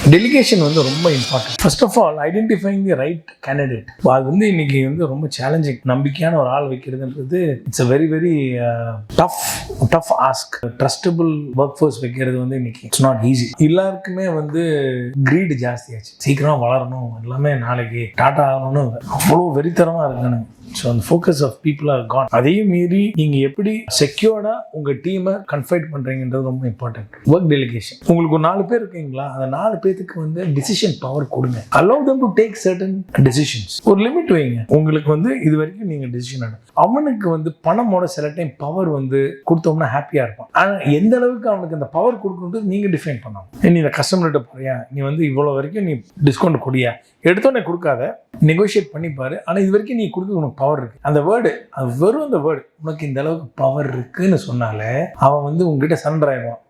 Delegation வந்து ரொம்ப important. First of all identifying the right candidate. அது வந்து இன்னைக்கு வந்து ரொம்ப சேலஞ்சிங். நம்பிக்கையான ஒரு ஆள் வைக்கிறதுன்றது it's a very very tough ask. Trustable work force வைக்கிறது வந்து இன்னைக்கு இட்ஸ் நாட் ஈஸி. எல்லாருக்குமே வந்து கிரீடு ஜாஸ்தியாச்சு. சீக்கிரம் வளரணும், எல்லாமே நாளைக்கு டாட்டா ஆகணும்னு அவ்வளோ வெறித்தரமாக இருக்கானுங்க. ஸோ அந்த ஃபோக்கஸ் ஆஃப் பீப்புள் ஆர் கான். அதையும் மீறி நீங்கள் எப்படி செக்யூர்டாக உங்கள் டீமை கன்ஃபைட் பண்ணுறீங்கன்றது ரொம்ப இம்பார்ட்டன்ட். Work delegation. உங்களுக்கு ஒரு 4 பேர் இருக்கீங்களா, அந்த 4 பேருக்கு வந்து டிசிஷன் பவர் கொடுங்க. Allow them to take certain decisions. ஒரு லிமிட் வைங்க. உங்களுக்கு வந்து இது வரைக்கும் நீங்கள் டிசிஷன் எடுங்க. அவனுக்கு வந்து பணமோட சில டைம் பவர் வந்து கொடுத்தோம்னா ஹாப்பியாக இருப்பான். ஆனால் எந்த அளவுக்கு அவனுக்கு அந்த பவர் கொடுக்கணுன்றது நீங்கள் டிஃபைன் பண்ணணும். நீ இந்த கஸ்டமர்கிட்ட போறியா, நீ வந்து இவ்வளோ வரைக்கும் நீ டிஸ்கவுண்ட் கொடுயா, எடுத்தோடனே கொடுக்காத, நெகோஷியேட் பண்ணிப்பாரு. ஆனால் இது வரைக்கும் நீ கொடுக்க உனக்கு பவர் இருக்கு. அந்த வேர்டு, அது வெறும் அந்த வேர்டு, உனக்கு இந்த அளவுக்கு பவர் இருக்குன்னு சொன்னாலே அவன் வந்து உங்ககிட்ட சரண்டர் ஆயிடுவான்.